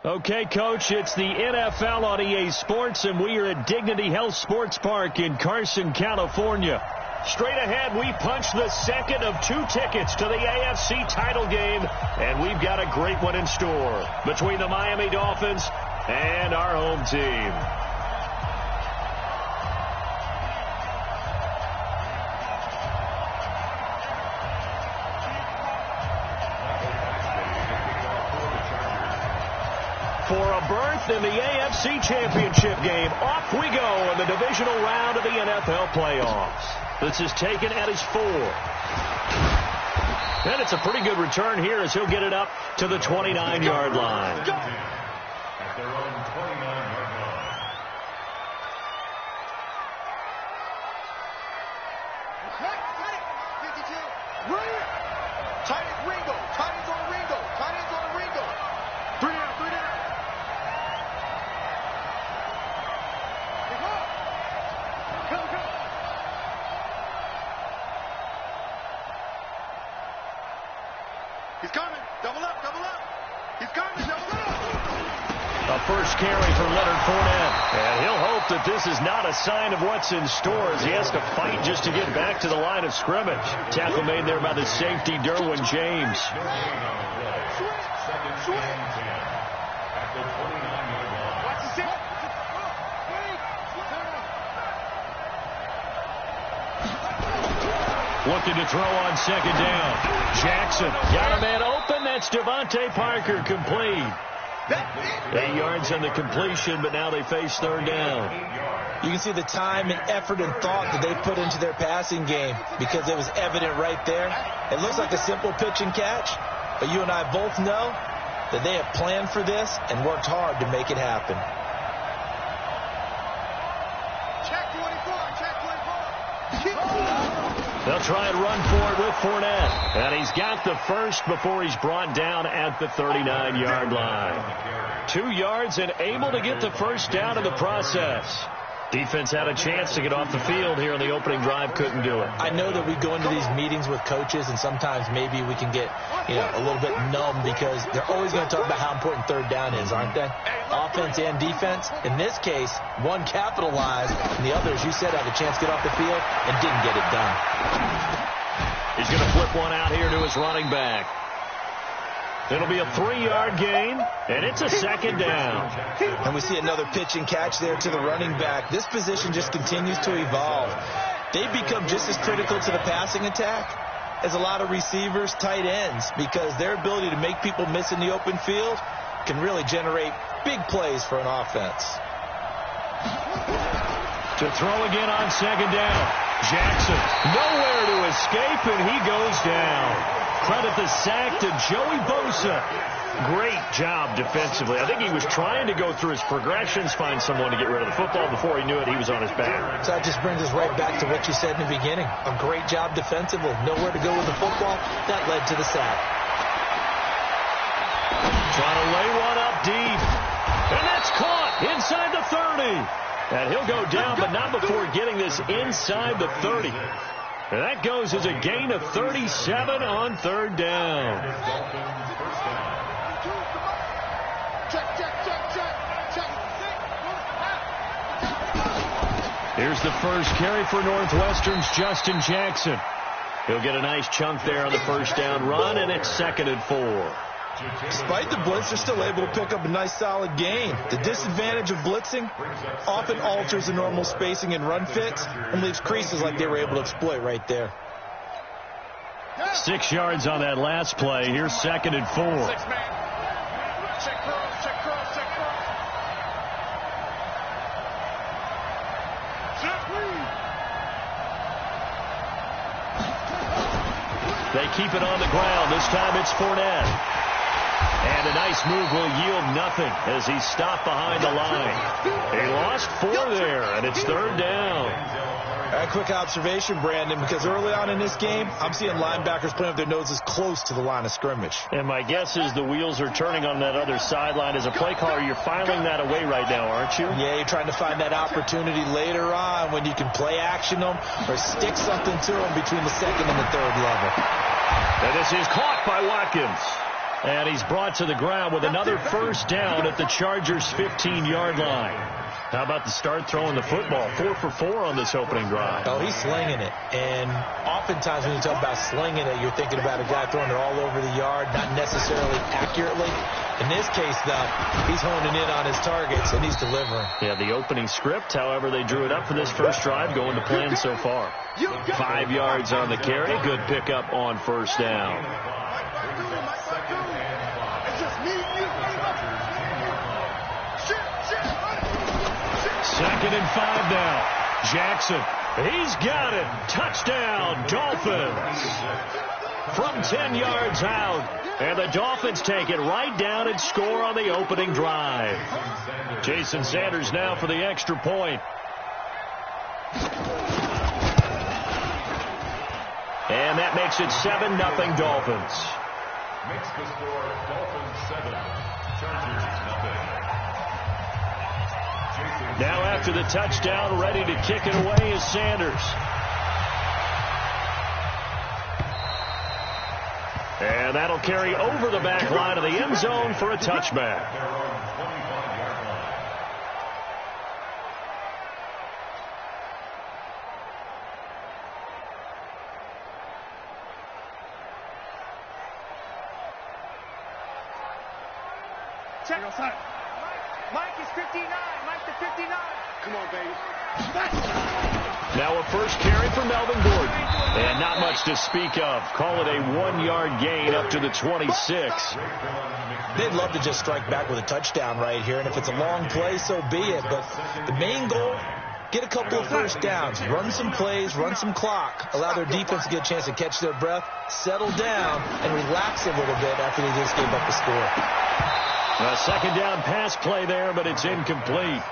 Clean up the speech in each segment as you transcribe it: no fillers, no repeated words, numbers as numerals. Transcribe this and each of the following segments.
Okay, Coach, it's the NFL on EA Sports, and we are at Dignity Health Sports Park in Carson, California. Straight ahead, we punch the second of 2 tickets to the AFC title game, and we've got a great one in store between the Miami Dolphins and our home team. For a berth in the AFC Championship game, off we go in the divisional round of the NFL playoffs. This is taken at his 4. And it's a pretty good return here as he'll get it up to the 29-yard line. At their own 29-yard line. Tight end Ringo. Tight end's on Ringo. Tight end's on Ringo. 3 down, 3 down. Go, go. He's coming. Double up, double up. He's coming, double up. A first carry for Leonard Fournette. And he'll hope that this is not a sign of what's in store as he has to fight just to get back to the line of scrimmage. Tackle made there by the safety, Derwin James. Looking to throw on second down. Jackson got a man open. That's Devontae Parker, complete. 8 yards on the completion, but now they face third down. You can see the time and effort and thought that they put into their passing game because it was evident right there. It looks like a simple pitch and catch, but you and I both know that they have planned for this and worked hard to make it happen. Check 24, check 24. They'll try and run for it with Fournette. And he's got the first before he's brought down at the 39-yard line. 2 yards and able to get the first down in the process. Defense had a chance to get off the field here in the opening drive, couldn't do it. I know that we go into these meetings with coaches, and sometimes maybe we can get, a little bit numb because they're always going to talk about how important third down is, aren't they? Offense and defense. In this case, one capitalized, and the other, as you said, had a chance to get off the field and didn't get it done. He's going to flip one out here to his running back. It'll be a 3-yard gain, and it's a second down. And we see another pitch and catch there to the running back. This position just continues to evolve. They become just as critical to the passing attack as a lot of receivers, tight ends, because their ability to make people miss in the open field can really generate big plays for an offense. To throw again on second down. Jackson nowhere to escape, and he goes down. Credit the sack to Joey Bosa. Great job defensively. I think he was trying to go through his progressions, find someone to get rid of the football. Before he knew it, he was on his back. So that just brings us right back to what you said in the beginning. A great job defensively. Nowhere to go with the football. That led to the sack. Trying to lay one up deep. And that's caught inside the 30. And he'll go down, but not before getting this inside the 30. And that goes as a gain of 37 on third down. Here's the first carry for Northwestern's Justin Jackson. He'll get a nice chunk there on the first down run, and it's 2nd and 4. Despite the blitz, they're still able to pick up a nice solid gain. The disadvantage of blitzing often alters the normal spacing and run fits and leaves creases like they were able to exploit right there. 6 yards on that last play. Here's 2nd and 4. 6 man. Check cross, check cross, check cross. They keep it on the ground. This time it's Fournette. And a nice move will yield nothing as he's stopped behind the line. He lost 4 there, and it's third down. A quick observation, Brandon, because early on in this game, I'm seeing linebackers playing with their noses close to the line of scrimmage. And my guess is the wheels are turning on that other sideline. As a play caller, you're filing that away right now, aren't you? Yeah, you're trying to find that opportunity later on when you can play action them or stick something to them between the 2nd and the 3rd level. And this is caught by Watkins. And he's brought to the ground with another first down at the Chargers' 15-yard line. How about the start throwing the football? 4 for 4 on this opening drive. Oh, he's slinging it. And oftentimes when you talk about slinging it, you're thinking about a guy throwing it all over the yard, not necessarily accurately. In this case, though, he's honing in on his targets, and he's delivering. Yeah, the opening script, however, they drew it up for this first drive, going to plan so far. 5 yards on the carry. Good pickup on first down. Second and 5 now. Jackson, he's got it. Touchdown, Dolphins. From 10 yards out. And the Dolphins take it right down and score on the opening drive. Jason Sanders now for the extra point. And that makes it 7-0 Dolphins. Makes the score Dolphins 7, Chargers nothing. Now after the touchdown, ready to kick it away is Sanders. And that'll carry over the back line of the end zone for a touchback. Check outside. Mike is 59. Mike to 59. Come on, baby. Now a first carry for Melvin Gordon. And not much to speak of. Call it a 1-yard gain up to the 26. They'd love to just strike back with a touchdown right here. And if it's a long play, so be it. But the main goal, get a couple of first downs. Run some plays, run some clock. Allow their defense to get a chance to catch their breath, settle down, and relax a little bit after they just gave up the score. A second down pass play there, but it's incomplete.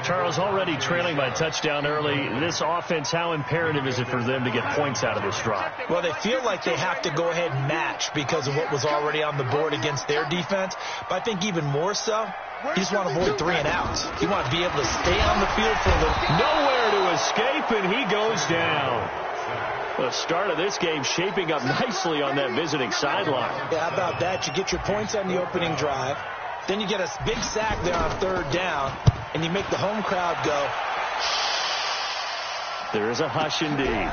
Charles, already trailing by a touchdown early. This offense, how imperative is it for them to get points out of this drive? Well, they feel like they have to go ahead and match because of what was already on the board against their defense. But I think even more so, you just want to avoid 3 and outs. You want to be able to stay on the field for a little. Nowhere to escape, and he goes down. The start of this game shaping up nicely on that visiting sideline. Yeah, how about that? You get your points on the opening drive. Then you get a big sack there on third down, and you make the home crowd go. There is a hush indeed.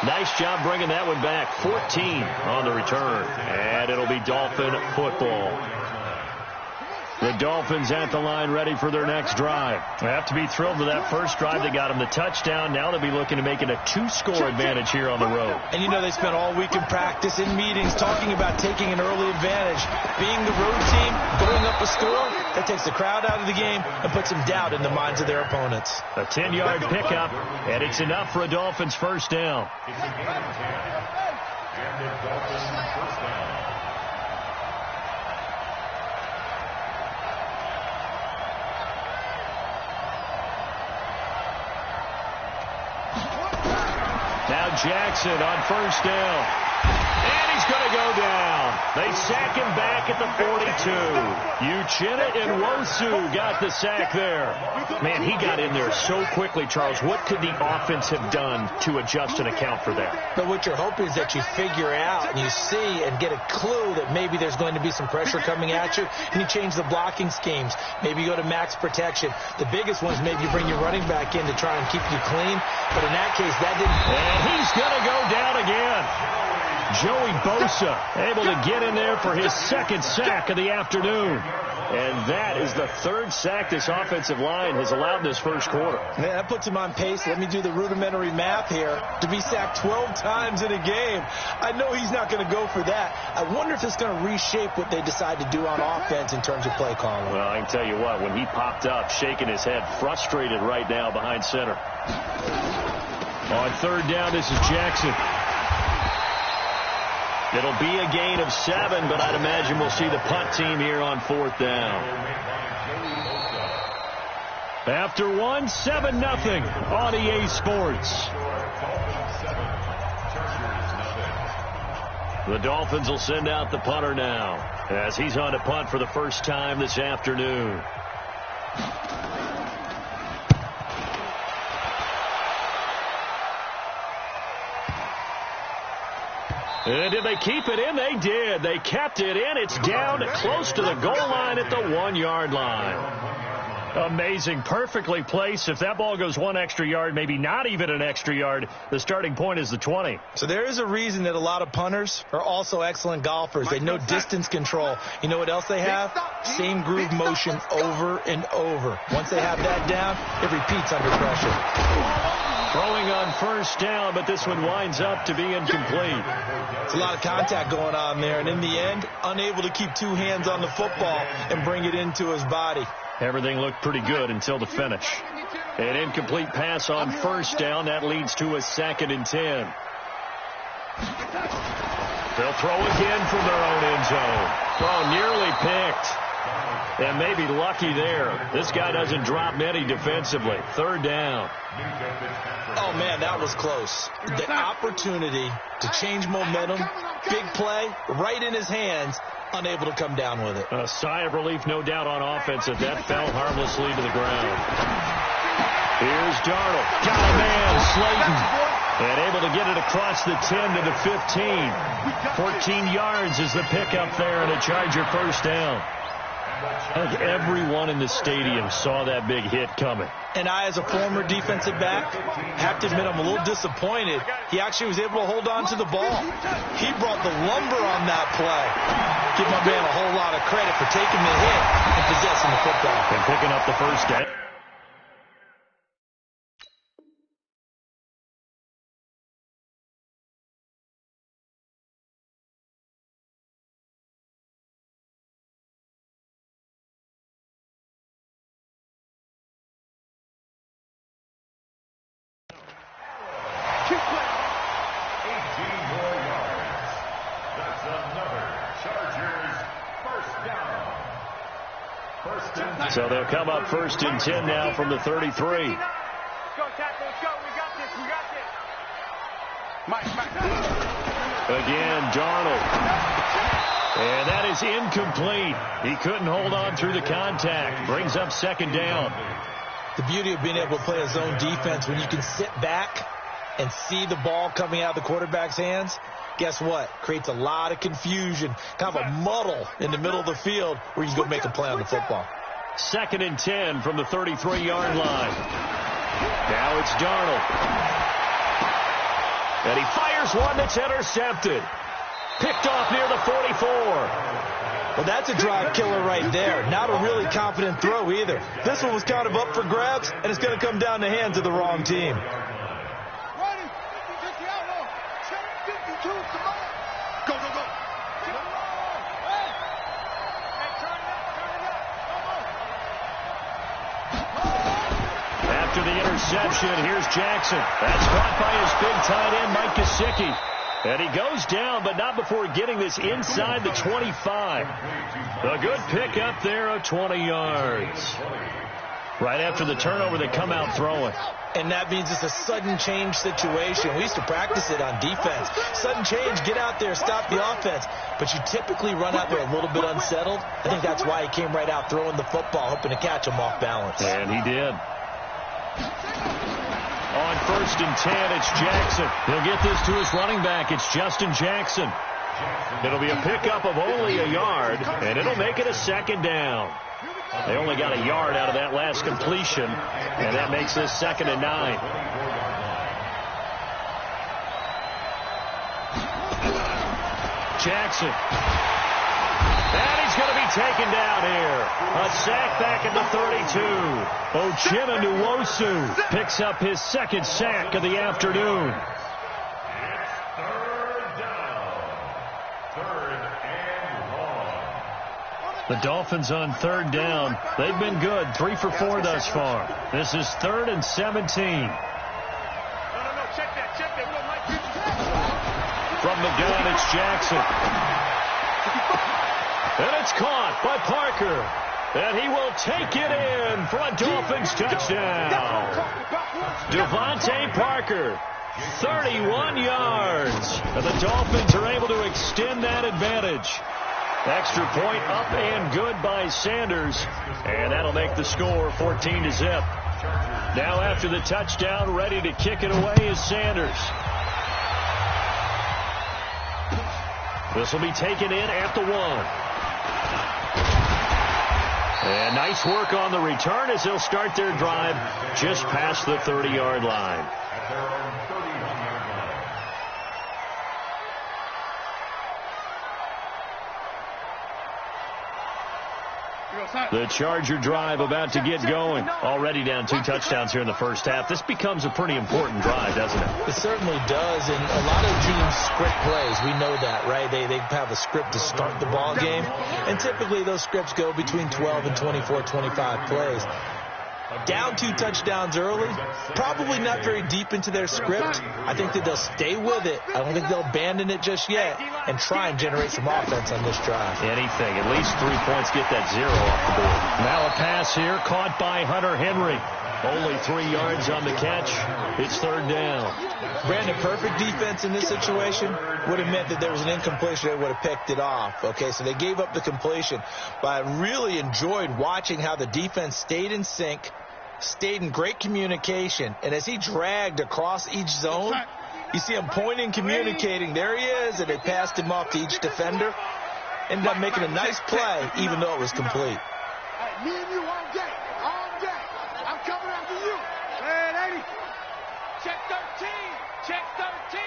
Nice job bringing that one back. 14 on the return. And it'll be Dolphin football. The Dolphins at the line ready for their next drive. They have to be thrilled with that first drive. They got them the touchdown. Now they'll be looking to make it a 2-score advantage here on the road. And you know they spent all week in practice, in meetings, talking about taking an early advantage. Being the road team, going up a score, that takes the crowd out of the game and puts some doubt in the minds of their opponents. A 10-yard pickup, and it's enough for a Dolphins first down. It's a gain of 10. And the Dolphins first down. Now Jackson on first down. And he's going to go down. They sack him back at the 42. Uchenna and Wosu got the sack there. Man, he got in there so quickly, Charles. What could the offense have done to adjust and account for that? But what you're hoping is that you figure out and you see and get a clue that maybe there's going to be some pressure coming at you, and you change the blocking schemes. Maybe you go to max protection. The biggest one is maybe you bring your running back in to try and keep you clean. But in that case, that didn't. And he's going to go down again. Joey Bosa able to get in there for his second sack of the afternoon. And that is the third sack this offensive line has allowed this first quarter. Man, that puts him on pace. Let me do the rudimentary math here. To be sacked 12 times in a game. I know he's not going to go for that. I wonder if it's going to reshape what they decide to do on offense in terms of play calling. Well, I can tell you what, when he popped up, shaking his head, frustrated right now behind center. On third down, this is Jackson. It'll be a gain of 7, but I'd imagine we'll see the punt team here on fourth down. After one, 7-0 on EA Sports. The Dolphins will send out the punter now as he's on to punt for the first time this afternoon. And did they keep it in? They did. They kept it in. It's down close to the goal line at the 1-yard line. Amazing. Perfectly placed. If that ball goes 1 extra yard, maybe not even an extra yard, the starting point is the 20. So there is a reason that a lot of punters are also excellent golfers. They know distance control. You know what else they have? Same groove motion over and over. Once they have that down, it repeats under pressure. Throwing on first down, but this one winds up to be incomplete. It's a lot of contact going on there, and in the end, unable to keep 2 hands on the football and bring it into his body. Everything looked pretty good until the finish. An incomplete pass on first down. That leads to a 2nd and 10. They'll throw again from their own end zone. Oh, nearly picked. And maybe lucky there. This guy doesn't drop many defensively. 3rd down. Oh, man, that was close. The opportunity to change momentum, big play, right in his hands, unable to come down with it. A sigh of relief, no doubt, on offense as that fell harmlessly to the ground. Here's Darnold. Got a man, Slayton. And able to get it across the 10 to the 15. 14 yards is the pickup there and a Charger first down. I think everyone in the stadium saw that big hit coming. And I, as a former defensive back, have to admit I'm a little disappointed. He actually was able to hold on to the ball. He brought the lumber on that play. Give my man a whole lot of credit for taking the hit and possessing the football. And picking up the first down. So they'll come up 1st and 10 now from the 33. Let's go, Tackle. Let's go. We got this. We got this. Again, Darnold. And that is incomplete. He couldn't hold on through the contact. Brings up 2nd down. The beauty of being able to play a zone defense, when you can sit back and see the ball coming out of the quarterback's hands, guess what? Creates a lot of confusion, kind of a muddle in the middle of the field where you can go make a play on the football. 2nd and 10 from the 33-yard line. Now it's Darnold. And he fires one that's intercepted. Picked off near the 44. Well, that's a drive killer right there. Not a really confident throw either. This one was kind of up for grabs, and it's going to come down the hands of the wrong team. After the interception, here's Jackson. That's caught by his big tight end, Mike Gesicki. And he goes down, but not before getting this inside the 25. A good pick up there of 20 yards. Right after the turnover, they come out throwing. And that means it's a sudden change situation. We used to practice it on defense. Sudden change, get out there, stop the offense. But you typically run out there a little bit unsettled. I think that's why he came right out throwing the football, hoping to catch him off balance. And he did. On 1st and 10, it's Jackson. He'll get this to his running back. It's Justin Jackson. It'll be a pickup of only a yard, and it'll make it a 2nd down. They only got a yard out of that last completion, and that makes this 2nd and 9. Jackson. And he's going to be taken down here. A sack back at the 32. Uchenna Nwosu picks up his 2nd sack of the afternoon. It's 3rd down. 3rd and 1. The Dolphins on 3rd down. They've been good. 3 for 4 thus far. This is 3rd and 17. No, check that. From the gun, it's Jackson. And it's caught by Parker. And he will take it in for a Dolphins touchdown. Devontae Parker, 31 yards. And the Dolphins are able to extend that advantage. Extra point up and good by Sanders. And that'll make the score 14-0. Now after the touchdown, ready to kick it away is Sanders. This will be taken in at the 1. And nice work on the return as they'll start their drive just past the 30-yard line. The Charger drive about to get going. Already down 2 touchdowns here in the first half. This becomes a pretty important drive, doesn't it? It certainly does, and a lot of teams script plays. We know that, right? They have a script to start the ball game, and typically those scripts go between 12 and 24, 25 plays. Down 2 touchdowns early, probably not very deep into their script. I think that they'll stay with it. I don't think they'll abandon it just yet and try and generate some offense on this drive. Anything. At least 3 points, get that 0 off the board. Now a pass here, caught by Hunter Henry. Only 3 yards on the catch. It's 3rd down. Brandon, perfect defense in this situation would have meant that there was an incompletion. They would have picked it off. Okay, so they gave up the completion. But I really enjoyed watching how the defense stayed in sync, stayed in great communication. And as he dragged across each zone, you see him pointing, communicating. There he is, and they passed him off to each defender. Ended up making a nice play, even though it was complete. Me and you all day. All day. I'm coming after you. Hey, 80. Check 13. Check 13.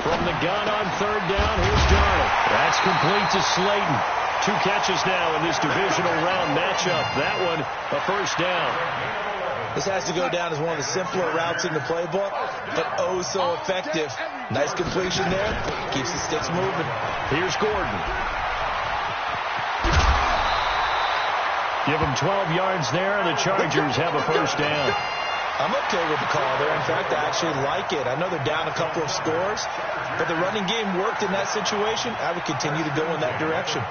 From the gun on 3rd down, here's Darnold. That's complete to Slayton. 2 catches now in this divisional round matchup. That one, a 1st down. This has to go down as one of the simpler routes in the playbook, but oh so effective. Nice completion there. Keeps the sticks moving. Here's Gordon. Give them 12 yards there, and the Chargers have a 1st down. I'm okay with the call there. In fact, I actually like it. I know they're down a couple of scores, but the running game worked in that situation. I would continue to go in that direction.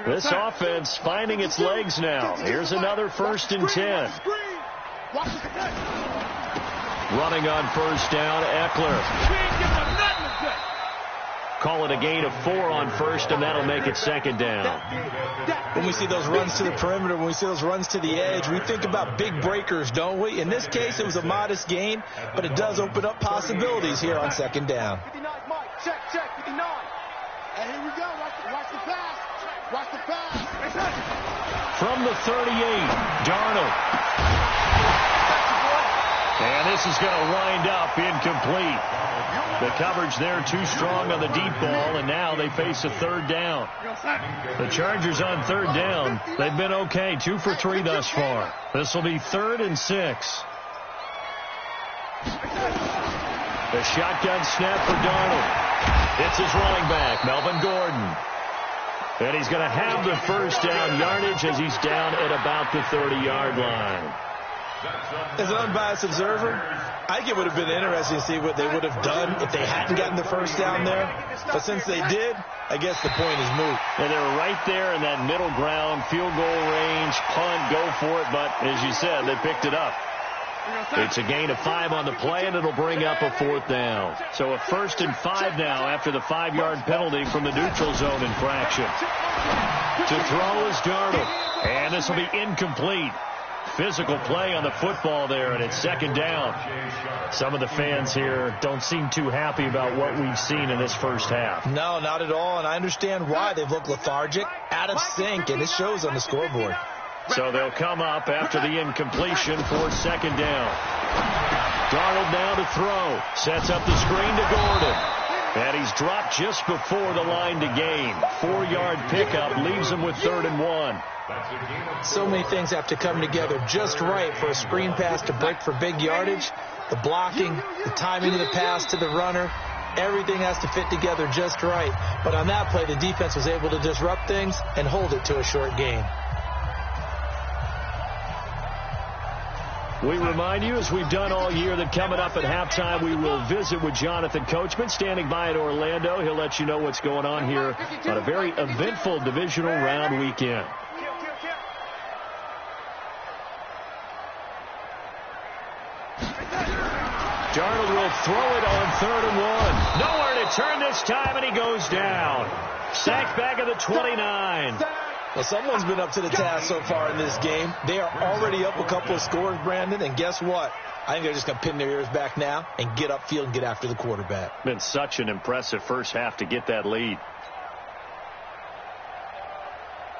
This offense finding its legs now. Here's another 1st and 10. Running on 1st down, Eckler. Call it a gain of 4 on 1st, and that'll make it 2nd down. When we see those runs to the perimeter, when we see those runs to the edge, we think about big breakers, don't we? In this case, it was a modest gain, but it does open up possibilities here on 2nd down. 59, Mike. Check, 59. And here we go. Watch the pass. Watch the pass. From the 38, Darnold. And this is going to wind up incomplete. The coverage there too strong on the deep ball, and now they face a 3rd down. The Chargers on 3rd down. They've been okay, 2 for 3 thus far. This will be 3rd and 6. The shotgun snap for Darnold. It's his running back, Melvin Gordon. And he's going to have the 1st down yardage as he's down at about the 30-yard line. As an unbiased observer, I think it would have been interesting to see what they would have done if they hadn't gotten the 1st down there. But since they did, I guess the point is moot. And they were right there in that middle ground, field goal range, punt, go for it. But as you said, they picked it up. It's a gain of 5 on the play, and it'll bring up a 4th down. So a 1st and 5 now after the 5-yard penalty from the neutral zone infraction. To throw is Darnold. And this will be incomplete. Physical play on the football there, and it's 2nd down. Some of the fans here don't seem too happy about what we've seen in this first half. No, not at all, and I understand why. They've looked lethargic, out of sync, and it shows on the scoreboard. So they'll come up after the incompletion for 2nd down. Darnold now to throw. Sets up the screen to Gordon. And he's dropped just before the line to gain. 4-yard pickup leaves him with 3rd and 1. So many things have to come together just right for a screen pass to break for big yardage. The blocking, the timing of the pass to the runner, everything has to fit together just right. But on that play, the defense was able to disrupt things and hold it to a short gain. We remind you, as we've done all year, that coming up at halftime, we will visit with Jonathan Coachman, standing by in Orlando. He'll let you know what's going on here on a very eventful divisional round weekend. Darnold will throw it on 3rd and 1. Nowhere to turn this time, and he goes down. Sacked back at the 29. Well, someone's been up to the task so far in this game. They are already up a couple of scores, Brandon, and guess what? I think they're just going to pin their ears back now and get upfield and get after the quarterback. Been such an impressive first half to get that lead.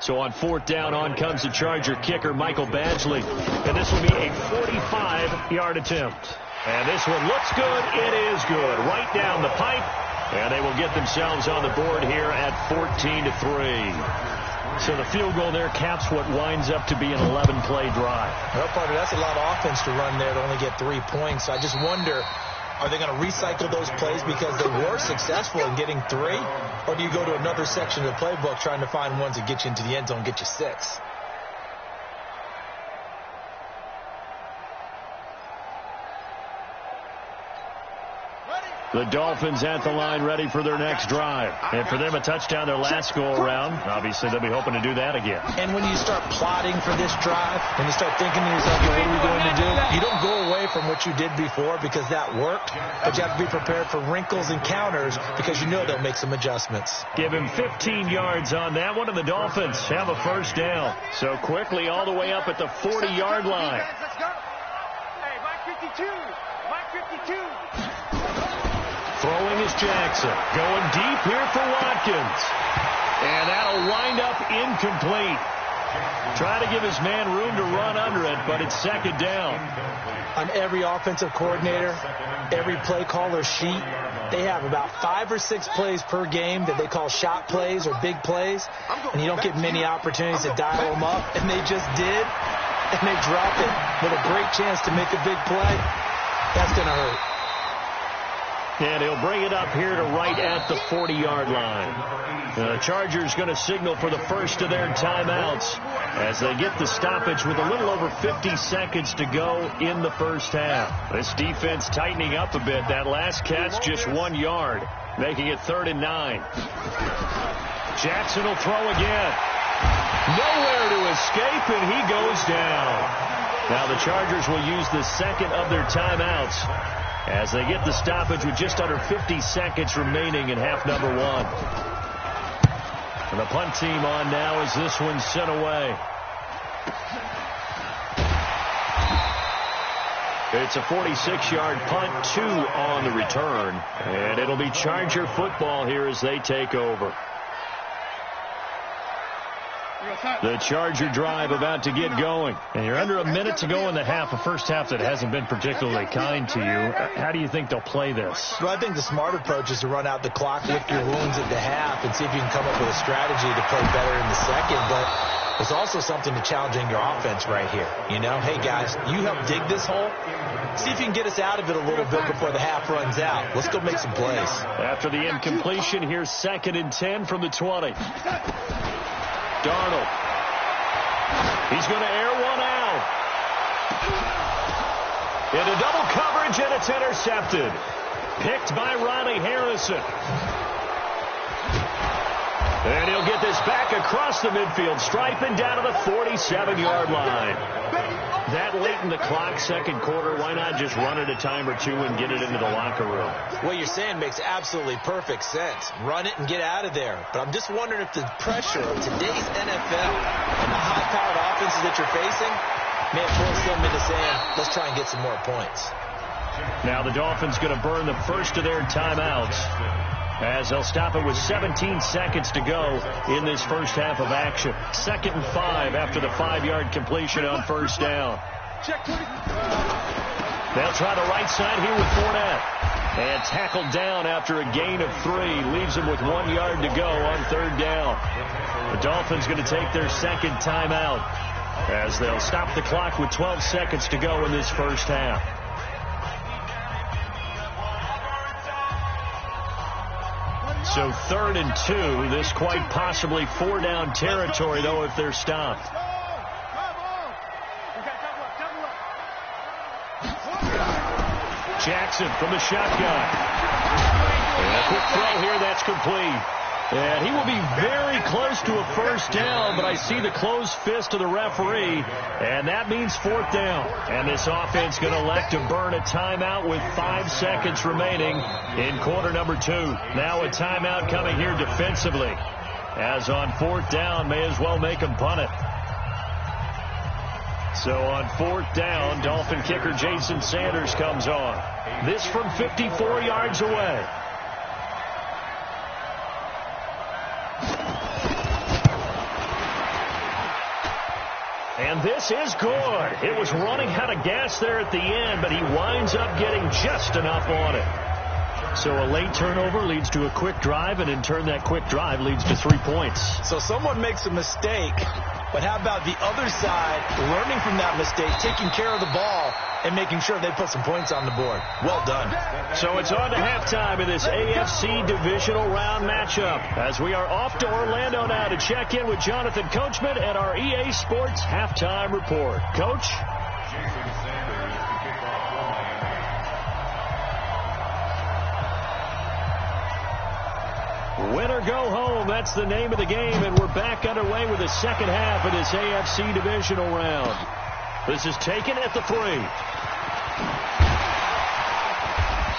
So on 4th down, on comes the Charger kicker, Michael Badgley. And this will be a 45-yard attempt. And this one looks good. It is good. Right down the pipe. And they will get themselves on the board here at 14-3. So the field goal there caps what winds up to be an 11-play drive. Well, partner, that's a lot of offense to run there to only get 3 points. So I just wonder, are they going to recycle those plays because they were successful in getting 3? Or do you go to another section of the playbook trying to find ones that get you into the end zone, get you 6? The Dolphins at the line ready for their next drive. And for them, a touchdown their last go-around. Obviously, they'll be hoping to do that again. And when you start plotting for this drive, and you start thinking to yourself, what are we going to do? You don't go away from what you did before because that worked, but you have to be prepared for wrinkles and counters because you know they'll make some adjustments. Give him 15 yards on that one, and the Dolphins have a first down. So quickly all the way up at the 40-yard line. Let's go. Hey, Mike 52. Mike 52. Throwing is Jackson. Going deep here for Watkins. And that'll wind up incomplete. Try to give his man room to run under it, but it's 2nd down. On every offensive coordinator, every play caller sheet, they have about 5 or 6 plays per game that they call shot plays or big plays, and you don't get many opportunities to dial them up, and they just did, and they dropped it with a great chance to make a big play. That's going to hurt. And he'll bring it up here to right at the 40-yard line. The Chargers going to signal for the first of their timeouts as they get the stoppage with a little over 50 seconds to go in the first half. This defense tightening up a bit. That last catch just 1 yard, making it 3rd and 9. Jackson will throw again. Nowhere to escape, and he goes down. Now the Chargers will use the second of their timeouts as they get the stoppage with just under 50 seconds remaining in half number 1. And the punt team on now as this one's sent away. It's a 46-yard punt, 2 on the return. And it'll be Charger football here as they take over. The Charger drive about to get going. And you're under a minute to go in the half, a first half that hasn't been particularly kind to you. How do you think they'll play this? Well, I think the smart approach is to run out the clock, lick your wounds at the half, and see if you can come up with a strategy to play better in the second. But there's also something to challenging your offense right here. You know, hey, guys, you help dig this hole. See if you can get us out of it a little bit before the half runs out. Let's go make some plays. After the incompletion, here's 2nd and 10 from the 20. Darnold. He's going to air one out. Into double coverage, and it's intercepted. Picked by Ronnie Harrison. And he'll get this back across the midfield stripe and down to the 47-yard line. That late in the clock, second quarter, why not just run it a time or two and get it into the locker room? What you're saying makes absolutely perfect sense. Run it and get out of there. But I'm just wondering if the pressure of today's NFL and the high-powered offenses that you're facing may have forced them into saying, let's try and get some more points. Now the Dolphins going to burn the first of their timeouts as they'll stop it with 17 seconds to go in this first half of action. 2nd and 5 after the 5-yard completion on first down. They'll try the right side here with Fournette. And tackled down after a gain of 3. Leaves him with 1 yard to go on 3rd down. The Dolphins going to take their second timeout as they'll stop the clock with 12 seconds to go in this first half. So 3rd and 2. This quite possibly 4-down territory, though, if they're stopped. Jackson from the shotgun. And a quick throw here, that's complete. And he will be very close to a first down, but I see the closed fist of the referee, and that means 4th down. And this offense going to elect to burn a timeout with 5 seconds remaining in quarter number 2. Now a timeout coming here defensively. As on 4th down, may as well make him punt it. So on 4th down, Dolphin kicker Jason Sanders comes on. This from 54 yards away. And this is good. It was running out of gas there at the end, but he winds up getting just enough on it. So a late turnover leads to a quick drive, and in turn that quick drive leads to 3 points. So someone makes a mistake, but how about the other side learning from that mistake, taking care of the ball, and making sure they put some points on the board? Well done. So it's on to halftime in this AFC divisional round matchup, as we are off to Orlando now to check in with Jonathan Coachman and our EA Sports halftime report. Coach? Jason Sanders to kick off for Miami. Win or go home, that's the name of the game, and we're back underway with the second half of this AFC divisional round. This is taken at the 3.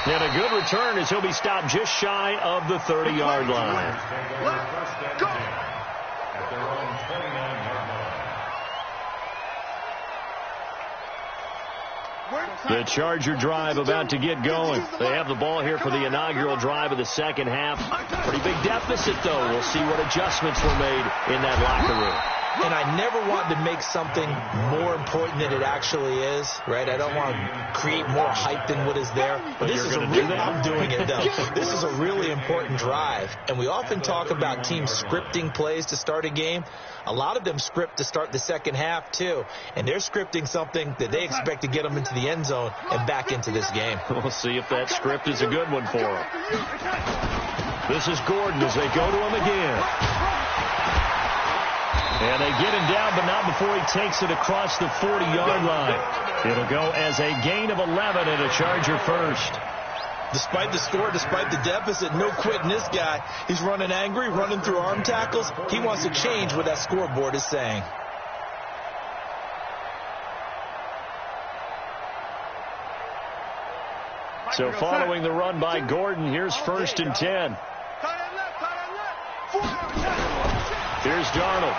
And a good return as he'll be stopped just shy of the 30-yard line. Let's go. At their own 29-yard line. The Charger drive about to get going. They have the ball here for the inaugural drive of the second half. Pretty big deficit, though. We'll see what adjustments were made in that locker room. And I never want to make something more important than it actually is, right? I don't want to create more hype than what is there. But this is I'm doing it, though. This is a really important drive. And we often talk about teams scripting plays to start a game. A lot of them script to start the second half, too. And they're scripting something that they expect to get them into the end zone and back into this game. We'll see if that script is a good one for them. This is Gordon as they go to him again. And they get him down, but not before he takes it across the 40-yard line. It'll go as a gain of 11 and a Charger first. Despite the score, despite the deficit, no quitting this guy. He's running angry, running through arm tackles. He wants to change what that scoreboard is saying. So following the run by Gordon, here's 1st and 10. Here's Darnold.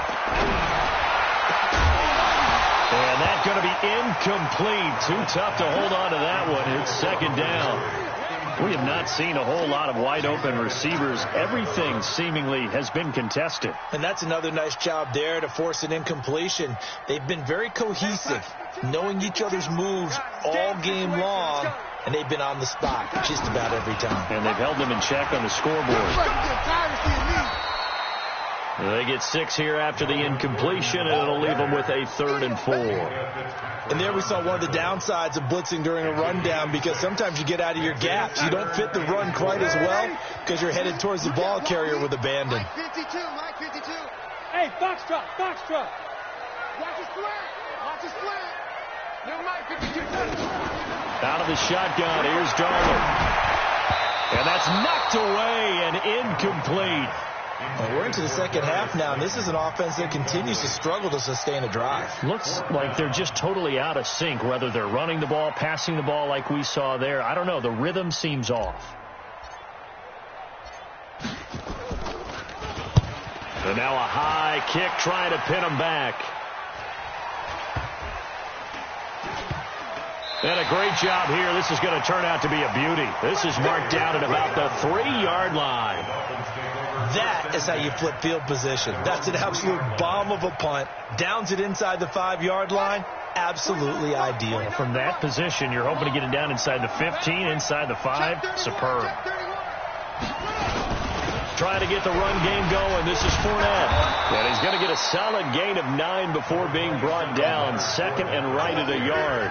And that's going to be incomplete. Too tough to hold on to that one. It's 2nd down. We have not seen a whole lot of wide-open receivers. Everything seemingly has been contested. And that's another nice job there to force an incompletion. They've been very cohesive, knowing each other's moves all game long, and they've been on the spot just about every time. And they've held them in check on the scoreboard. They get 6 here after the incompletion, and it'll leave them with a 3rd and 4. And there we saw one of the downsides of blitzing during a rundown, because sometimes you get out of your gaps. You don't fit the run quite as well because you're headed towards the ball carrier with abandon. Mike 52. Hey, box truck. Watch it slant. New Mike 52. Out of the shotgun, here's Darnold. And that's knocked away and incomplete. Well, we're into the second half now, and this is an offense that continues to struggle to sustain a drive. Looks like they're just totally out of sync, whether they're running the ball, passing the ball like we saw there. I don't know. The rhythm seems off. And now a high kick trying to pin him back. And a great job here. This is going to turn out to be a beauty. This is marked down at about the 3-yard line. That is how you flip field position. That's an absolute bomb of a punt. Downs it inside the 5-yard line. Absolutely ideal. From that position, you're hoping to get it down inside the 15, inside the 5. Superb. Trying to get the run game going. This is Fournette. And he's going to get a solid gain of 9 before being brought down. 2nd and right at a yard.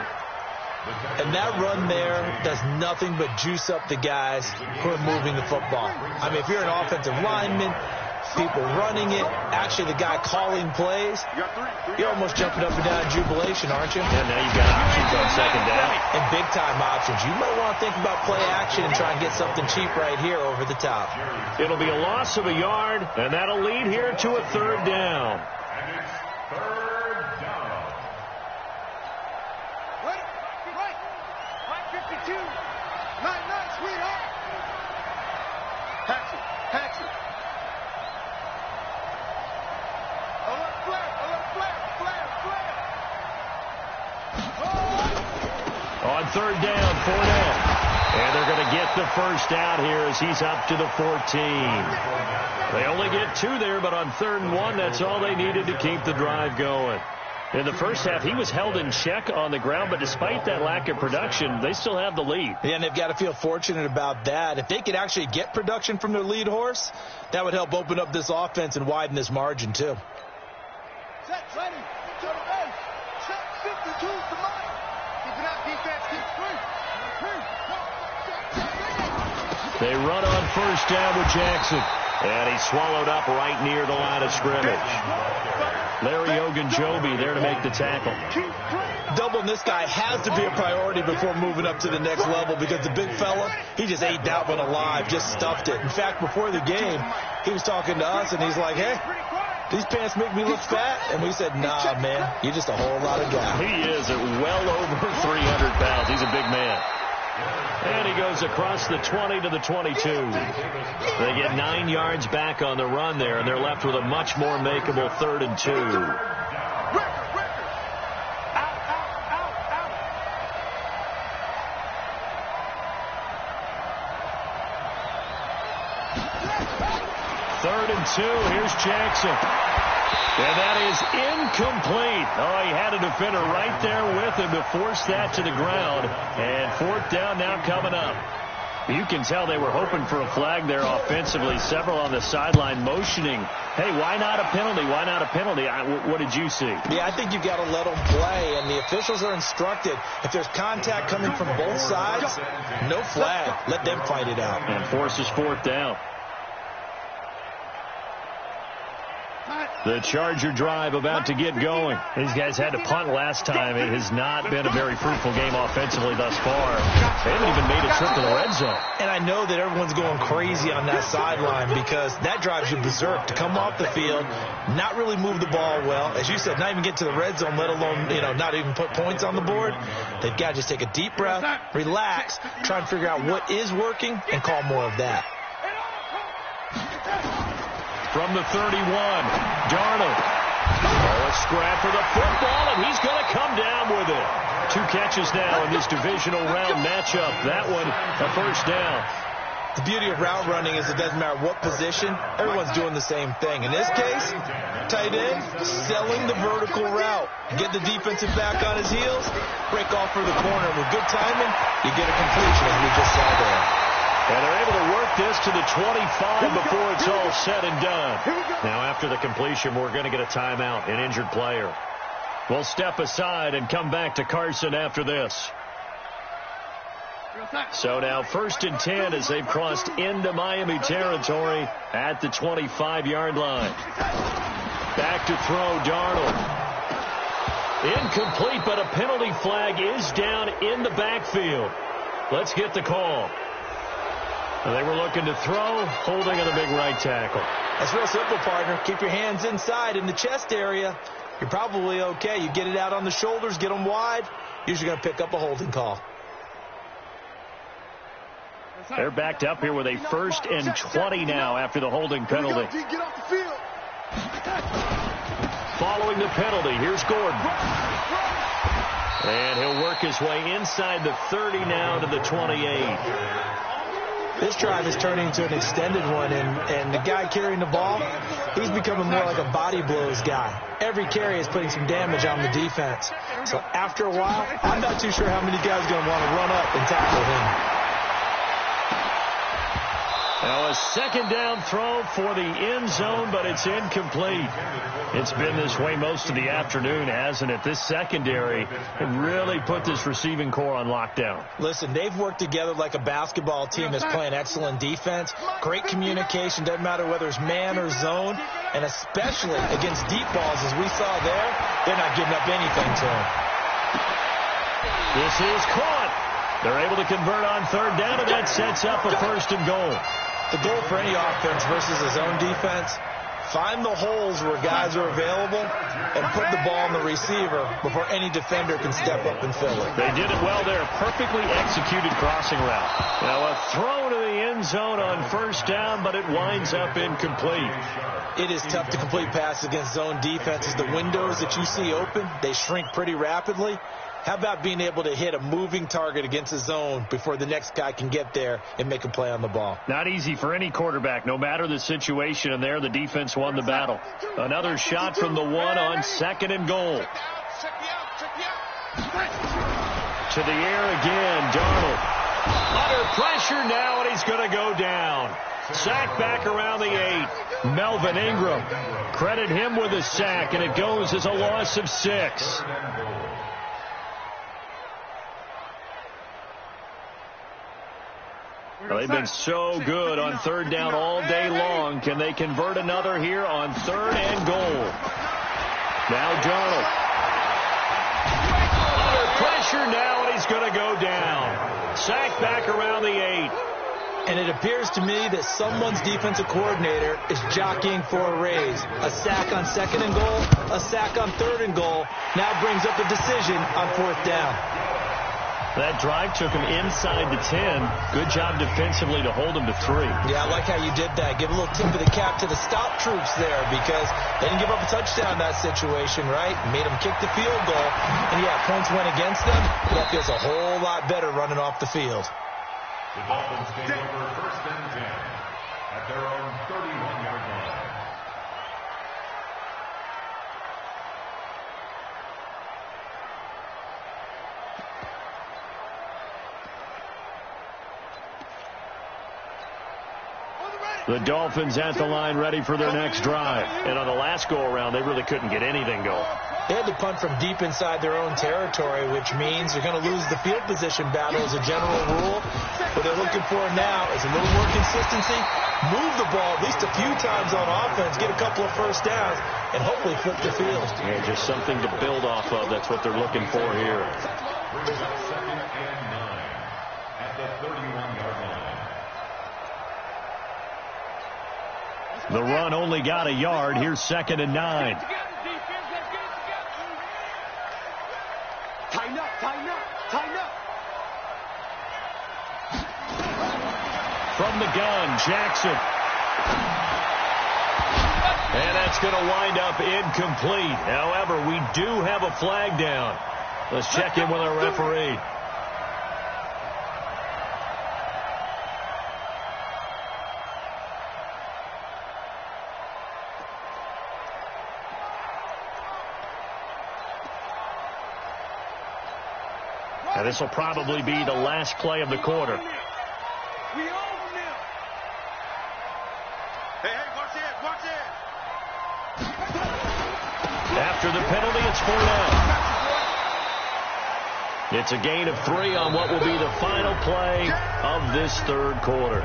And that run there does nothing but juice up the guys who are moving the football. I mean, if you're an offensive lineman, people running it, actually the guy calling plays, you're almost jumping up and down in jubilation, aren't you? And now you've got options on 2nd down. And big-time options. You might want to think about play action and try and get something cheap right here over the top. It'll be a loss of a yard, and that'll lead here to a 3rd down. And it's 3rd down. Mike 52. Night, sweetheart. Paxton. third down, Fournette. And they're going to get the first out here as he's up to the 14. They only get 2 there, but on 3rd and 1, that's all they needed to keep the drive going. In the first half, he was held in check on the ground, but despite that lack of production, they still have the lead. Yeah, and they've got to feel fortunate about that. If they could actually get production from their lead horse, that would help open up this offense and widen this margin, too. Set, ready, to the base. Set, 52 to line. Keep it up, defense, keep 3. They run on first down with Jackson. And he's swallowed up right near the line of scrimmage. Larry Ogunjobi there to make the tackle. Doubling this guy has to be a priority before moving up to the next level because the big fella, he just ate that one alive, just stuffed it. In fact, before the game, he was talking to us, and he's like, hey, these pants make me look fat. And we said, nah, man, you're just a whole lot of guy. He is at well over 300 pounds. He's a big man. And he goes across the 20 to the 22. They get 9 yards back on the run there, and they're left with a much more makeable 3rd and 2. Third and 2. Here's Jackson. And that is incomplete. Oh, he had a defender right there with him to force that to the ground. And 4th down now coming up. You can tell they were hoping for a flag there offensively. Several on the sideline motioning, hey, why not a penalty? Why not a penalty? What did you see? Yeah, I think you've got to let them play. And the officials are instructed, if there's contact coming from both sides, no flag. Let them fight it out. And forces 4th down. The Charger drive about to get going. These guys had to punt last time. It has not been a very fruitful game offensively thus far. They haven't even made a trip to the red zone. And I know that everyone's going crazy on that sideline because that drives you berserk to come off the field, not really move the ball well. As you said, not even get to the red zone, let alone, not even put points on the board. They've got to just take a deep breath, relax, try and figure out what is working, and call more of that. From the 31, Darnold. Oh, a scrap for the football, and he's going to come down with it. 2 catches now in this divisional round matchup. That one, a first down. The beauty of route running is it doesn't matter what position, everyone's doing the same thing. In this case, tight end, selling the vertical route. Get the defensive back on his heels, break off for the corner. With good timing, you get a completion, as we just saw there. And they're able to work this to the 25 before it's all said and done. Now, after the completion, we're going to get a timeout, an injured player. We'll step aside and come back to Carson after this. So now 1st and 10 as they've crossed into Miami territory at the 25-yard line. Back to throw, Darnold. Incomplete, but a penalty flag is down in the backfield. Let's get the call. They were looking to throw, holding on the big right tackle. That's real simple, partner. Keep your hands inside in the chest area. You're probably okay. You get it out on the shoulders, get them wide. Usually going to pick up a holding call. They're backed up here with a 1st and 20 now after the holding penalty. Following the penalty, here's Gordon. And he'll work his way inside the 30 now to the 28. This drive is turning into an extended one, and the guy carrying the ball, he's becoming more like a body blows guy. Every carry is putting some damage on the defense. So after a while, I'm not too sure how many guys are going to want to run up and tackle him. Now a 2nd down throw for the end zone, but it's incomplete. It's been this way most of the afternoon, hasn't it? This secondary really put this receiving core on lockdown. Listen, they've worked together like a basketball team that's playing excellent defense. Great communication, doesn't matter whether it's man or zone, and especially against deep balls as we saw there, they're not giving up anything to them. This is caught. They're able to convert on 3rd down, and that sets up a 1st and goal. The goal for any offense versus a zone defense, find the holes where guys are available and put the ball on the receiver before any defender can step up and fill it. They did it well there. Perfectly executed crossing route. Now a throw to the end zone on 1st down, but it winds up incomplete. It is tough to complete passes against zone defenses. The windows that you see open, they shrink pretty rapidly. How about being able to hit a moving target against a zone before the next guy can get there and make a play on the ball? Not easy for any quarterback, no matter the situation, and there the defense won the battle. Another shot from the one on 2nd and goal. To the air again, Darnold. Under pressure now, and he's going to go down. Sack back around the 8. Melvin Ingram. Credit him with a sack, and it goes as a loss of 6. Well, they've been so good on 3rd down all day long. Can they convert another here on 3rd and goal? Now Darnold. Under pressure now, and he's going to go down. Sack back around the 8. And it appears to me that someone's defensive coordinator is jockeying for a raise. A sack on 2nd and goal, a sack on 3rd and goal, now brings up a decision on 4th down. That drive took him inside the 10. Good job defensively to hold him to 3. Yeah, I like how you did that. Give a little tip of the cap to the stop troops there because they didn't give up a touchdown in that situation, right? Made them kick the field goal. And, yeah, points went against them. But that feels a whole lot better running off the field. The Dolphins take over 1st and 10 at their own 31-yard line. The Dolphins at the line ready for their next drive. And on the last go-around, they really couldn't get anything going. They had to punt from deep inside their own territory, which means they're going to lose the field position battle as a general rule. What they're looking for now is a little more consistency, move the ball at least a few times on offense, get a couple of 1st downs, and hopefully flip the field. Yeah, just something to build off of. That's what they're looking for here. Brings up 2nd and 9 at the 31-yard line. The run only got a yard. Here's 2nd and 9. Tighten up, tighten up, tighten up. From the gun, Jackson. And that's going to wind up incomplete. However, we do have a flag down. Let's check in with our referee. Now, this will probably be the last play of the quarter. We own them. Hey, watch it, watch it. After the penalty, it's 4 down. It's a gain of 3 on what will be the final play of this 3rd quarter.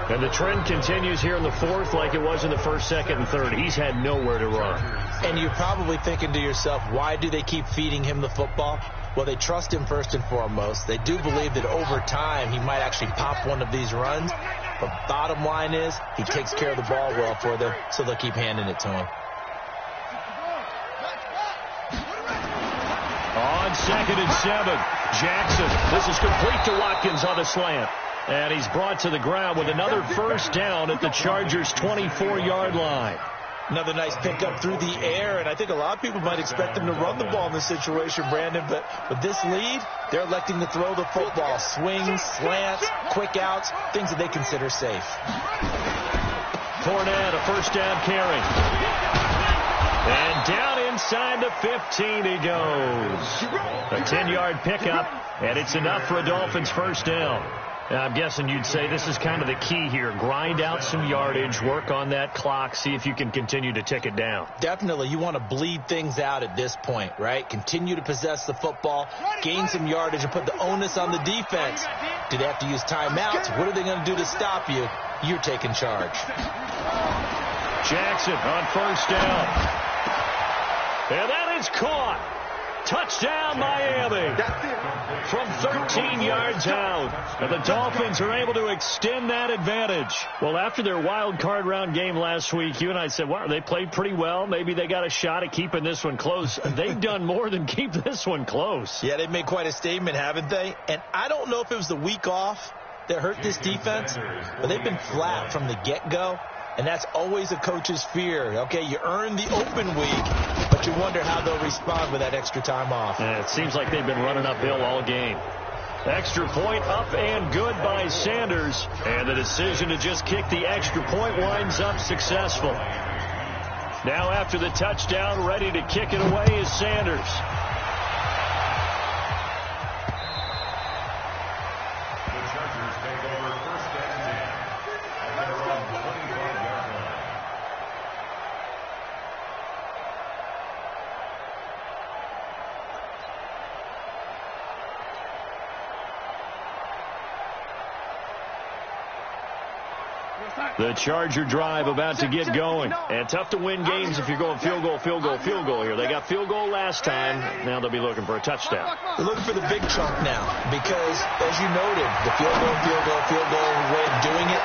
And the trend continues here in the 4th like it was in the 1st, 2nd, and 3rd. He's had nowhere to run. And you're probably thinking to yourself, why do they keep feeding him the football? Well, they trust him first and foremost. They do believe that over time he might actually pop one of these runs. But bottom line is he takes care of the ball well for them, so they'll keep handing it to him. On 2nd and 7, Jackson. This is complete to Watkins on the slant. And he's brought to the ground with another 1st down at the Chargers' 24-yard line. Another nice pickup through the air, and I think a lot of people might expect them to run the ball in this situation, Brandon, but with this lead, they're electing to throw the football. Swings, slants, quick outs, things that they consider safe. Fournette, a 1st down carry. And down inside the 15 he goes. A 10-yard pickup, and it's enough for a Dolphins 1st down. I'm guessing you'd say this is kind of the key here. Grind out some yardage, work on that clock, see if you can continue to tick it down. Definitely. You want to bleed things out at this point, right? Continue to possess the football, gain some yardage, and put the onus on the defense. Do they have to use timeouts? What are they going to do to stop you? You're taking charge. Jackson on 1st down. And that is caught. Touchdown, Miami. From 13 yards out. And the Dolphins are able to extend that advantage. Well, after their wild card round game last week, you and I said, wow, they played pretty well. Maybe they got a shot at keeping this one close. They've done more than keep this one close. Yeah, they've made quite a statement, haven't they? And I don't know if it was the week off that hurt this defense, but they've been flat from the get-go. And that's always a coach's fear. Okay, you earn the open week, but you wonder how they'll respond with that extra time off. Yeah, it seems like they've been running uphill all game. Extra point up and good by Sanders. And the decision to just kick the extra point winds up successful. Now after the touchdown, ready to kick it away is Sanders. The Charger drive about to get going. And tough to win games if you're going field goal, field goal, field goal here. They got field goal last time. Now they'll be looking for a touchdown. They're looking for the big chunk now because, as you noted, the field goal way of doing it.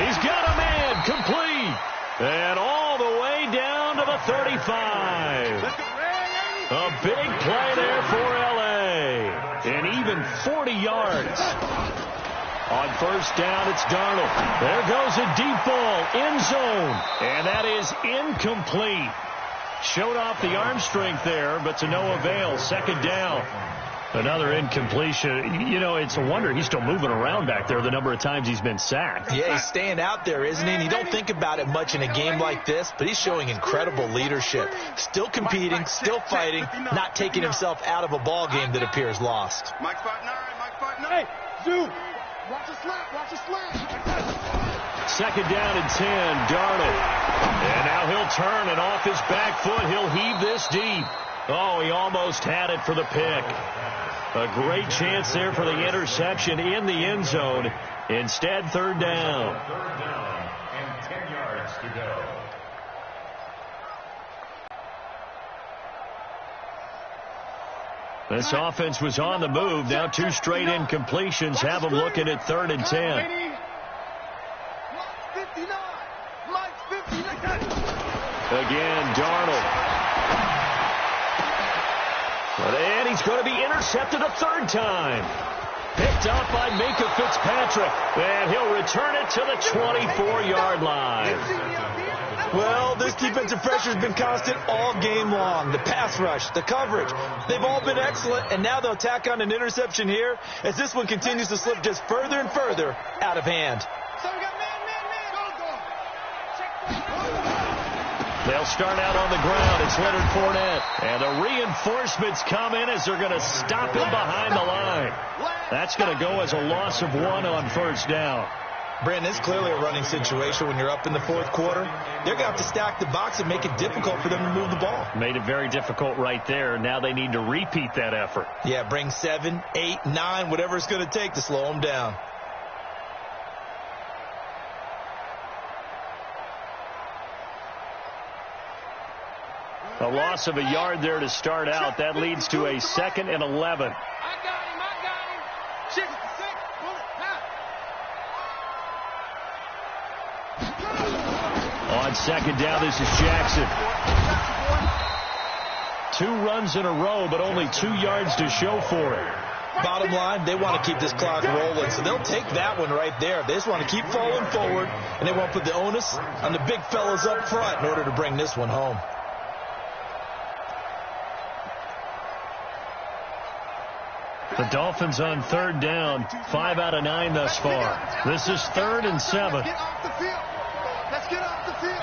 He's got a man complete. And all the way down to the 35. A big play there for L.A. And even 40 yards. On first down, it's Darnold. There goes a deep ball, end zone. And that is incomplete. Showed off the arm strength there, but to no avail. Second down. Another incompletion. You know, it's a wonder he's still moving around back there the number of times he's been sacked. Yeah, he's staying out there, isn't he? And you don't think about it much in a game like this, but he's showing incredible leadership. Still competing, still fighting, not taking himself out of a ball game that appears lost. Mike 5'9", Hey, Zoo. Watch the slant, watch the slant. Second down and 10, Darnold. And now he'll turn, and off his back foot, he'll heave this deep. Oh, he almost had it for the pick. A great chance there for the interception in the end zone. Instead, third down. Third down and 10 yards to go. This offense was on the move. Now two straight incompletions have them looking at 3rd and 10. Again, Darnold. And he's going to be intercepted a third time. Picked up by Minka Fitzpatrick. And he'll return it to the 24-yard line. Well, this defensive pressure has been constant all game long. The pass rush, the coverage, they've all been excellent, and now they'll tack on an interception here as this one continues to slip just further and further out of hand. They'll start out on the ground. It's Leonard Fournette. And the reinforcements come in as they're going to stop him behind the line. That's going to go as a loss of 1 on first down. Brandon, it's clearly a running situation when you're up in the fourth quarter. They're going to have to stack the box and make it difficult for them to move the ball. Made it very difficult right there. Now they need to repeat that effort. Yeah, bring 7, 8, 9, whatever it's going to take to slow them down. A loss of a yard there to start out. That leads to a 2nd and 11. I got him. 6, On second down, this is Jackson. 2 runs in a row, but only 2 yards to show for it. Bottom line, they want to keep this clock rolling, so they'll take that one right there. They just want to keep falling forward, and they want to put the onus on the big fellas up front in order to bring this one home. The Dolphins on third down, 5 out of 9 thus far. This is 3rd and 7. Get off the field. Let's get off the field.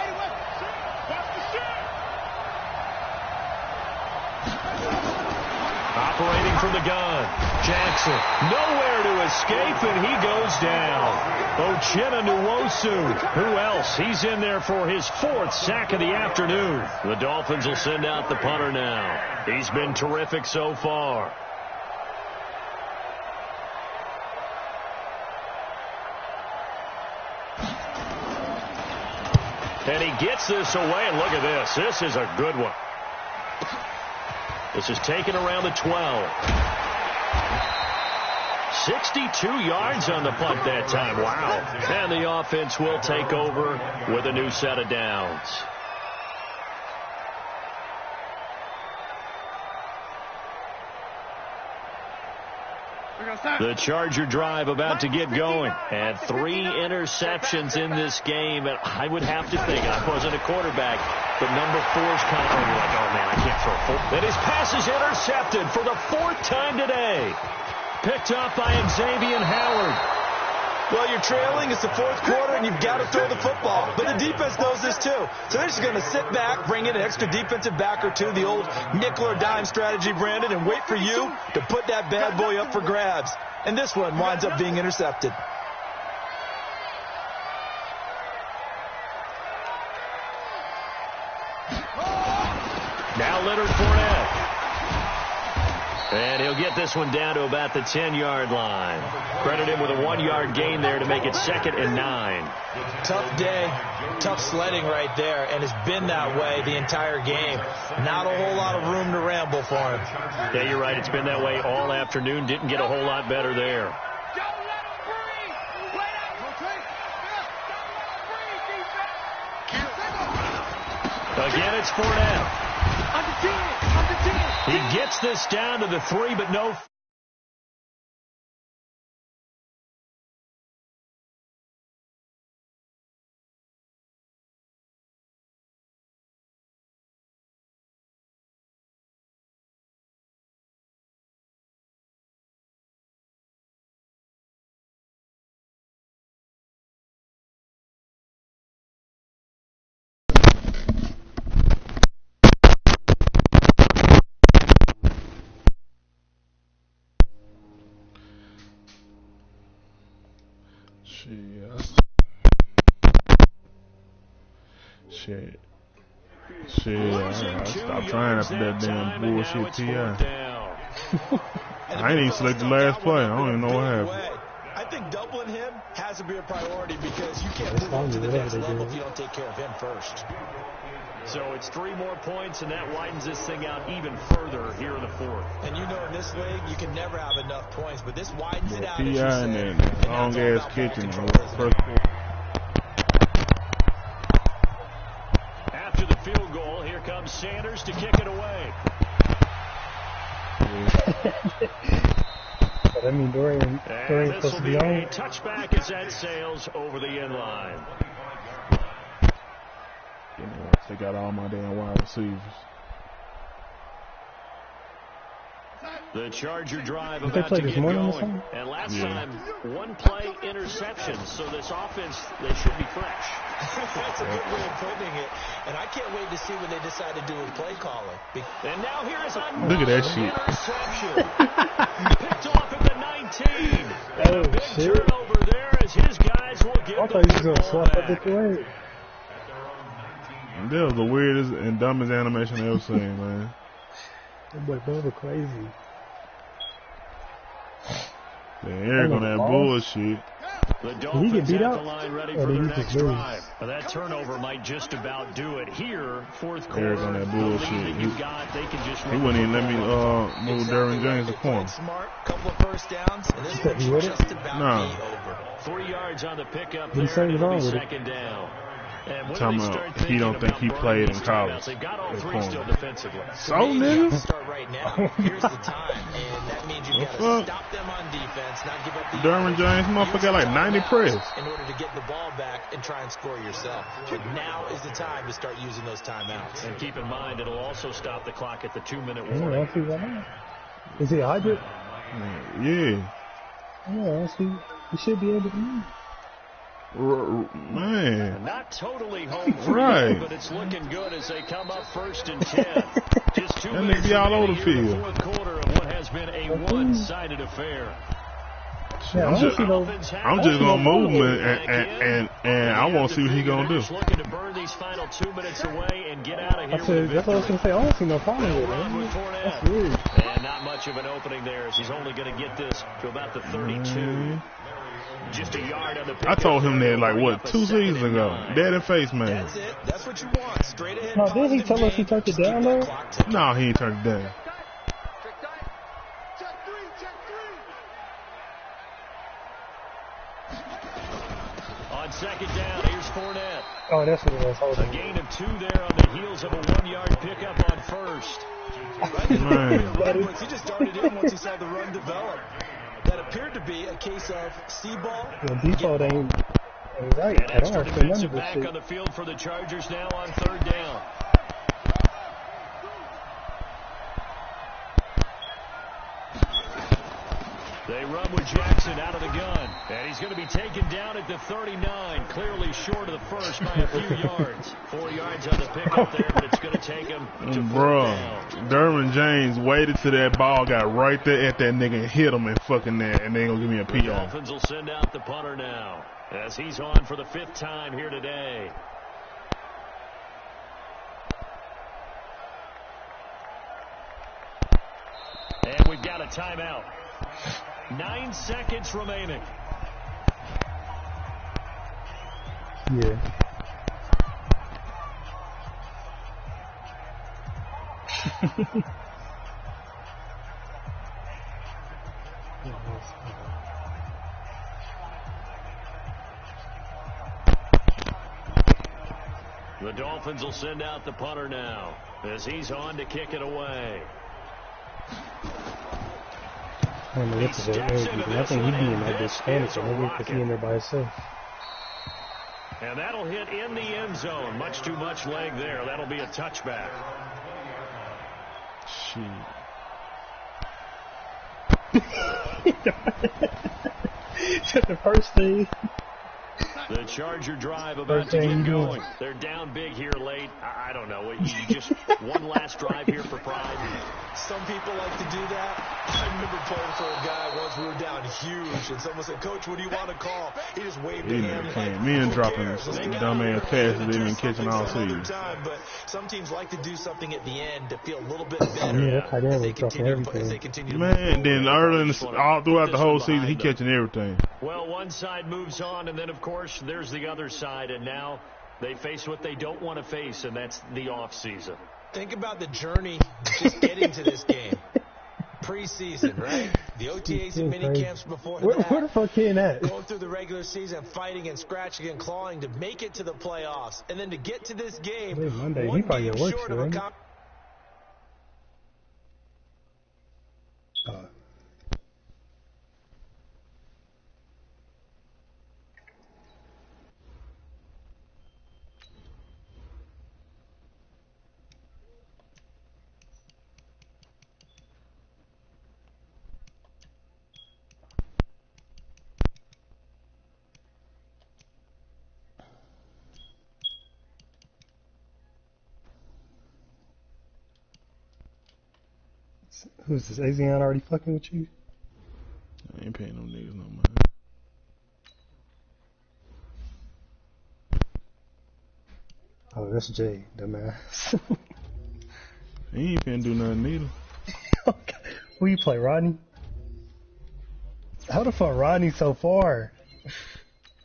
Operating from the gun. Jackson, nowhere to escape, and he goes down. Uchenna Nwosu. Who else? He's in there for his 4th sack of the afternoon. The Dolphins will send out the punter now. He's been terrific so far. And he gets this away, and look at this. This is a good one. This is taken around the 12. 62 yards on the punt that time. Wow. And the offense will take over with a new set of downs. The Charger drive about to get going. And 3 interceptions in this game. And I would have to think, I wasn't a quarterback, but number 4's kind of like, oh, man, I can't throw a full. And his pass is intercepted for the 4th time today. Picked up by Xavier Howard. Well, you're trailing. It's the 4th quarter, and you've got to throw the football. But the defense knows this, too. So they're just going to sit back, bring in an extra defensive back or two, the old nickel or dime strategy, Brandon, and wait for you to put that bad boy up for grabs. And this one winds up being intercepted. Now Leonard Fournette. And he'll get this one down to about the 10-yard line. Credit him with a 1-yard gain there to make it 2nd and 9. Tough day, tough sledding right there, and it's been that way the entire game. Not a whole lot of room to ramble for him. Yeah, you're right. It's been that way all afternoon. Didn't get a whole lot better there. Again, it's Fournette. He gets this down to the 3, but no. Shit, I stopped trying after that damn bullshit T.I. I ain't even select the last play. I don't even know what happened. I think doubling him has to be a priority because you can't move on to the next level if you don't take care of him first. So it's 3 more points, and that widens this thing out even further here in the 4th. And you know in this league, you can never have enough points, but this widens it out. T.I. and that long-ass kitchen. First quarter. After the field goal, here comes Sanders to kick it away. I mean, Dorian supposed to be on. A touchback as that sails over the end line. Take out all my damn wide receivers. The Charger drive about to get going. And last time, 1-play interception. So this offense, they should be fresh. That's a good way of putting it. And I can't wait to see what they decide to do with play calling. And now here's a look at that shit. Interception. Picked off at the 19. Oh, a big shit. turnover there as his guys will get I thought he was going to swap that dick away. That was the weirdest and dumbest animation I ever seen, man. That boy Bubba crazy. Eric on that bullshit. The Did he get Dolphins beat at up? the line ready Or for did their he next just lose? drive. That turnover might just about do it here. 4th quarter. Eric on that bullshit. He wouldn't even let me move Derwin James to corner. Smart, couple of first downs, and this one's just about be over. 3 yards on the pickup Did he there. say It'll be it? 2nd down. And when Talking they about start he don't think he played in college. They've got all at 3 corner. still defensively. So nigga. Start right now. Here's the time, and that means you got to stop them on defense, not give up the. Derwin James, motherfucker, got like 90 press. In order to get the ball back and try and score yourself. But now is the time to start using those timeouts. And keep in mind, it'll also stop the clock at the 2-minute Yeah, warning. I see that. Is he a hybrid? Yeah. Yeah, I see. He should be able to move. Man. Not totally home free, Right. but it's looking good as they come up 1st and 10. Just 2 That minutes nigga be all over the here in field. 4th quarter of what has been a one-sided affair. Yeah, I'm just gonna move him and I want to see what he gonna do. Looking to burn these final 2 minutes away and get out of here. I said, that's what I was going to say. I don't see no problem with it. That's weird. And not much of an opening there as he's only going to get this to about the 32. Just a yard on the pick. I told him that like what 2 seasons ago. Dead in face, man. That's it. That's what you want. Straight ahead. Now, didn't he tell us he turned it down though? No, he ain't turned it down. On 2nd down, here's Fournette. Oh, that's what it was. A gain of 2 there on the heels of a 1-yard pickup on 1st. Man. He just darted in once he saw the run develop. that appeared to be a case of see ball. The default ain't right And at all extra for none defensive of this back shit. on the field for the Chargers now on 3rd down. They run with Jackson out of the gun. And he's going to be taken down at the 39, clearly short of the first by a few yards. 4 yards on the pickup there, but it's going to take him to 4th down. Derwin James waited till that ball got right there at that nigga and hit him and fucking there, and they gonna give me a The PI. Dolphins will send out the punter now as he's on for the 5th time here today. And we've got a timeout. 9 seconds remaining. Yeah. The Dolphins will send out the punter now as he's on to kick it away. I don't know what the hell Eric is. I think he'd be in that bitch panicking over because he in there by himself. And that'll hit in the end zone. Much too much leg there. That'll be a touchback. The first thing. The Charger drive about to get going. They're down big here late. I don't know. You just one last drive here for pride. Some people like to do that. I remember playing for a guy once. We were down huge, and someone said, "Coach, what do you want to call?" He just waved He a never hand. came in dropping dumbass passes they didn't catch in all season. But some teams like to do something at the end to feel a little bit better. Yeah, that tight end was dropping everything. Man, then early all throughout the whole season, he catching everything. Well, one side moves on, and then, of course, there's the other side, and now they face what they don't want to face, and that's the offseason. Think about the journey just getting to this game. Preseason, right? The OTAs and mini camps before that. Where the fuck Ken at? Going through the regular season, fighting and scratching and clawing to make it to the playoffs. And then to get to this game, Today's Monday. one He probably game at work short still, of ain't a he? Who's this? Asian already fucking with you? I ain't paying no niggas no money. Oh, that's Jay, dumbass. He ain't finna do nothing either. Okay. Who you play, Rodney? How the fuck Rodney so far?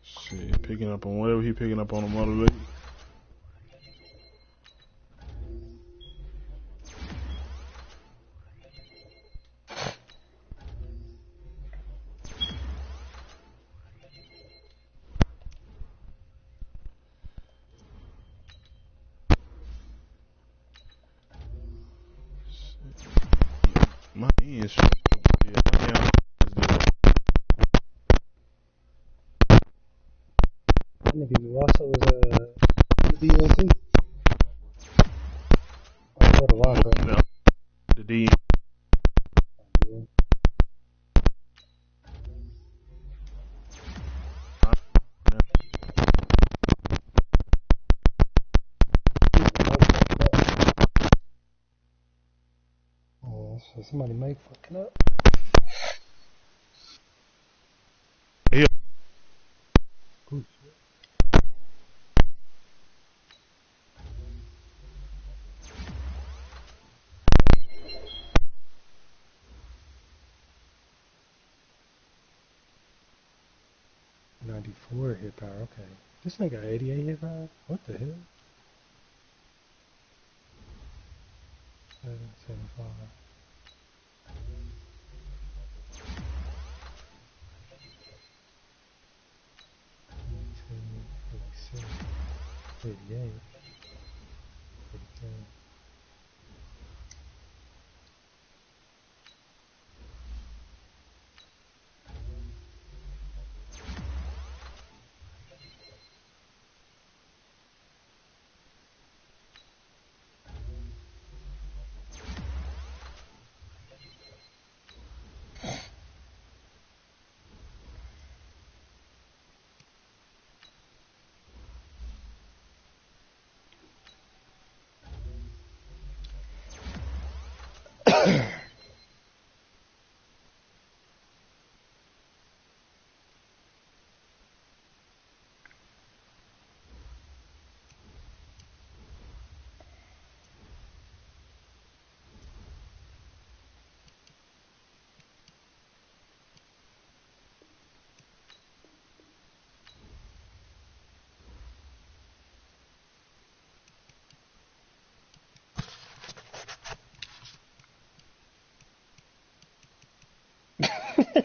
Shit, picking up on whatever he picking up on the mother league. My hands. Yeah, my hands. That nigga also was the DNC. Oh, the linebacker. No, the D. Yeah. Oh, so somebody might fucking up. Yeah. Good. 94 hit power, okay. This nigga got 88 hit power? What the hell? 775. 46, 88, 47.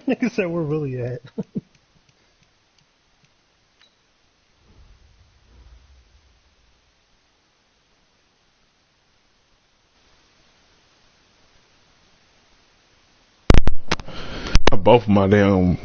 Nigga said where Willie at. Both of my damn